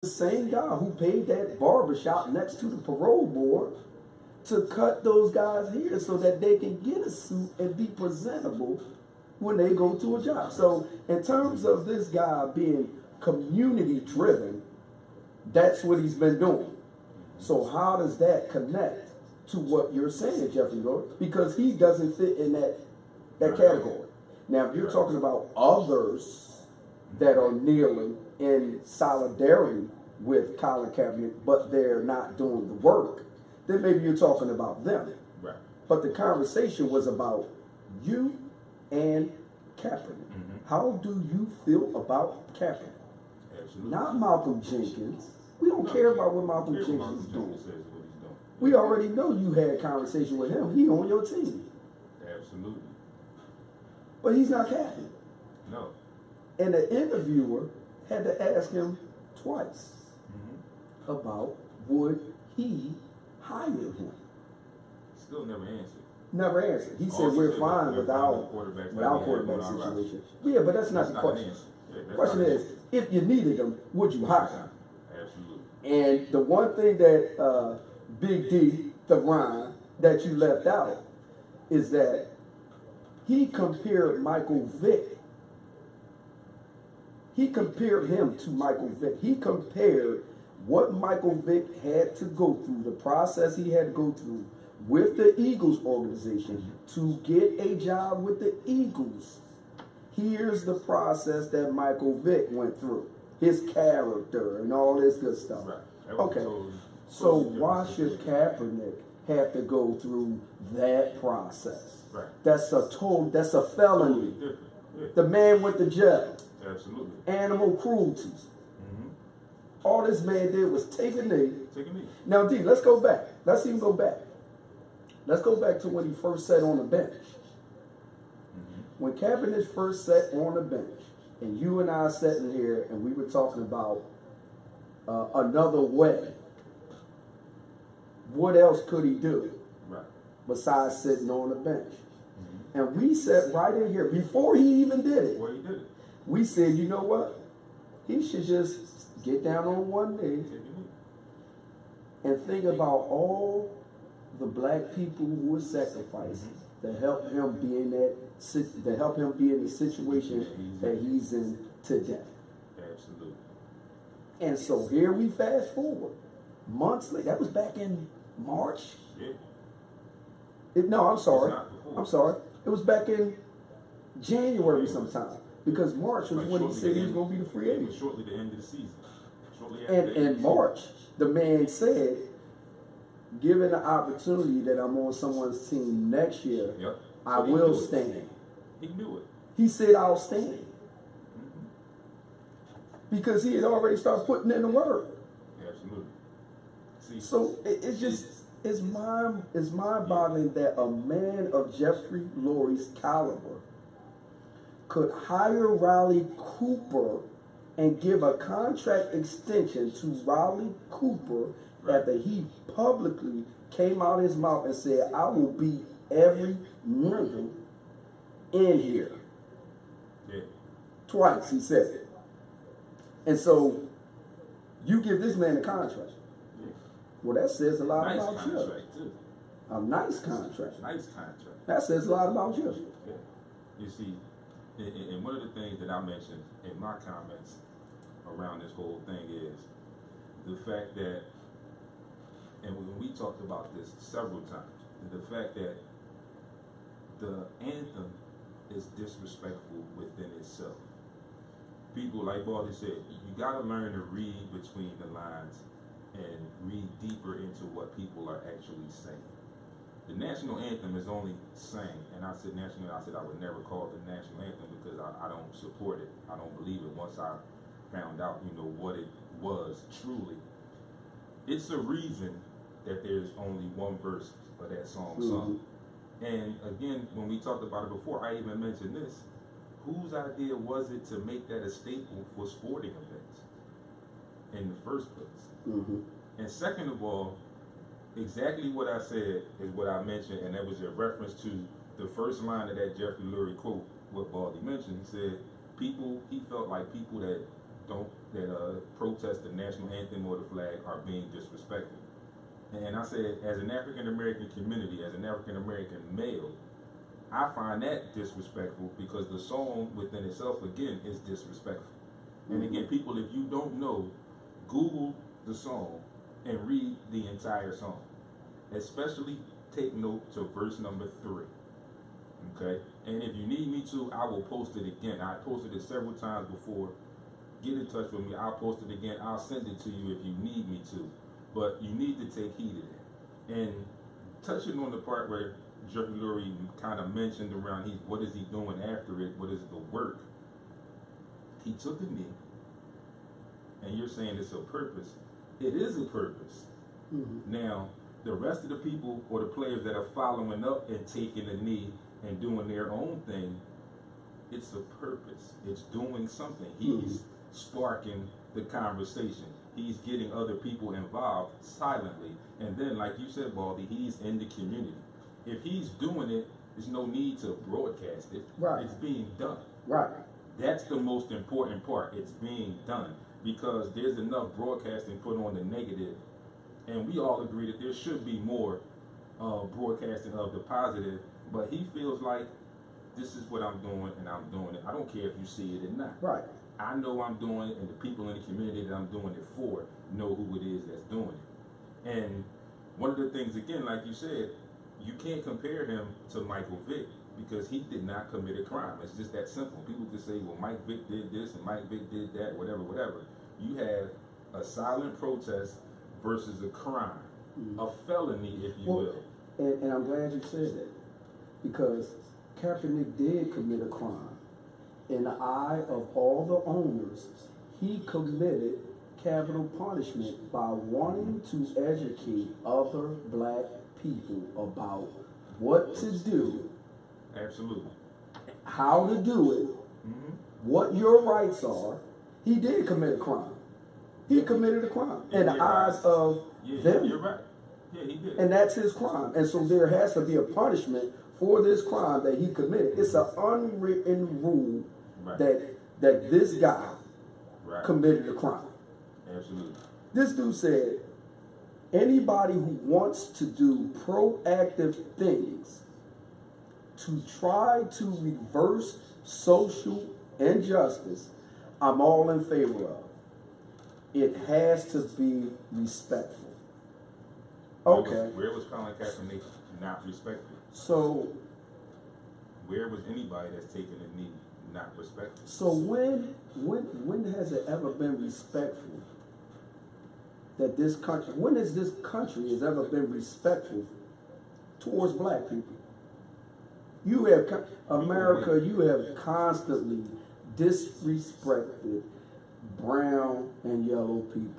the same guy who paid that barbershop next to the parole board to cut those guys here so that they can get a suit and be presentable when they go to a job. So in terms of this guy being community driven, that's what he's been doing. So how does that connect to what you're saying, Jeffrey Lord? Because he doesn't fit in that category. Now, if you're talking about others that are kneeling in solidarity with Colin Kaepernick, but they're not doing the work, then maybe you're talking about them. Right. But the conversation was about you and Kaepernick. How do you feel about Kaepernick? Absolutely. Not Malcolm Jenkins. We don't care about what Malcolm Jenkins is doing. We already know you had conversation with him. He on your team. Absolutely. But he's not Kaepernick. No. And the interviewer had to ask him twice about would he hire him. Still never answered. Never answered. He said we're fine without quarterback situation. Yeah, but that's not the question. The question is, if you needed him, would you hire him? Absolutely. And the one thing that Big D, the Ron, that you left out is that he compared Michael Vick. He compared him to Michael Vick. He compared what Michael Vick had to go through, the process he had to go through with the Eagles organization to get a job with the Eagles. Here's the process that Michael Vick went through, his character and all this good stuff. Right. Okay, so why should Kaepernick have to go through that process? Right. That's a felony. Totally yeah. The man went to jail. Absolutely. Animal cruelties. All this man did was take a knee. Take a knee. Now, D, let's go back. Let's even go back. Let's go back to when he first sat on the bench. When Kaepernick first sat on the bench, and you and I sitting here, and we were talking about another way. What else could he do? Right. Besides sitting on the bench? And we sat right in here before he even did it. Before he did it. We said, you know what? He should just get down on one knee and think about all the black people who were sacrificed to help him be in the situation that he's in today. Absolutely. And so here we fast forward months later. That was back in March. Yeah. No, I'm sorry. It was back in January sometime. Because March was when he said he was going to be the free agent. Shortly the end of the season. And in March, the man said, given the opportunity that I'm on someone's team next year, I will stand. He knew it. He said, I'll stand. Because he had already started putting in the work. Absolutely. See, so it's mind-boggling that a man of Jeffrey Lurie's caliber could hire Riley Cooper and give a contract extension to Riley Cooper after he publicly came out his mouth and said, I will beat every nigga in here. Yeah. Twice he said it. And so you give this man a contract. Yeah. Well, that says a lot nice about you. Too. A nice contract. Nice contract. That says a lot about you. Yeah. You see, and one of the things that I mentioned in my comments around this whole thing is the fact that, and we talked about this several times, the fact that the anthem is disrespectful within itself. People, like Baldy said, you got to learn to read between the lines and read deeper into what people are actually saying. The national anthem is only sang, and I said I would never call it the national anthem because I don't support it. I don't believe it once I found out, what it was truly. It's a reason that there's only one verse of that song sung. And again, when we talked about it before, I even mentioned this. Whose idea was it to make that a staple for sporting events in the first place? And second of all, exactly what I said is what I mentioned, and that was in reference to the first line of that Jeffrey Lurie quote, what Baldy mentioned. He said, he felt like people that protest the national anthem or the flag are being disrespectful. And I said, as an African American community, as an African American male, I find that disrespectful because the song within itself, again, is disrespectful. And again, people, if you don't know, Google the song and read the entire song. Especially take note to verse number 3. Okay? And if you need me to, I will post it again. I posted it several times before. Get in touch with me. I'll post it again. I'll send it to you if you need me to. But you need to take heed of that. And touching on the part where Jeffrey Lurie kind of mentioned around what is he doing after it, what is the work? He took a knee, and you're saying it's a purpose. It is a purpose. Mm-hmm. Now, the rest of the people or the players that are following up and taking a knee and doing their own thing, it's a purpose. It's doing something. He's sparking the conversation. He's getting other people involved silently. And then, like you said, Baldy, he's in the community. If he's doing it, there's no need to broadcast it. Right. It's being done. Right. That's the most important part. It's being done. Because there's enough broadcasting put on the negative. And we all agree that there should be more broadcasting of the positive. But he feels like, this is what I'm doing, and I'm doing it. I don't care if you see it or not. Right. I know I'm doing it, and the people in the community that I'm doing it for know who it is that's doing it. And one of the things, again, like you said, you can't compare him to Michael Vick because he did not commit a crime. It's just that simple. People just say, well, Mike Vick did this and Mike Vick did that, whatever, whatever. You have a silent protest versus a crime, a felony, if you will. And I'm glad you said that because Kaepernick did commit a crime. In the eye of all the owners, he committed capital punishment by wanting to educate other black people about what to do, absolutely, how to do it, what your rights are. He did commit a crime. He committed a crime in the eyes of them. You're right. Yeah, he did. And that's his crime. And so there has to be a punishment for this crime that he committed. It's an unwritten rule that this guy committed a crime. Absolutely. This dude said, anybody who wants to do proactive things to try to reverse social injustice, I'm all in favor of. It has to be respectful. Okay. Where was Colin Kaepernick not respectful? So, where was anybody that's taking a knee not respectful? So when has it ever been respectful that this country, when has this country has ever been respectful towards black people? You have, America, you have constantly disrespected brown and yellow people.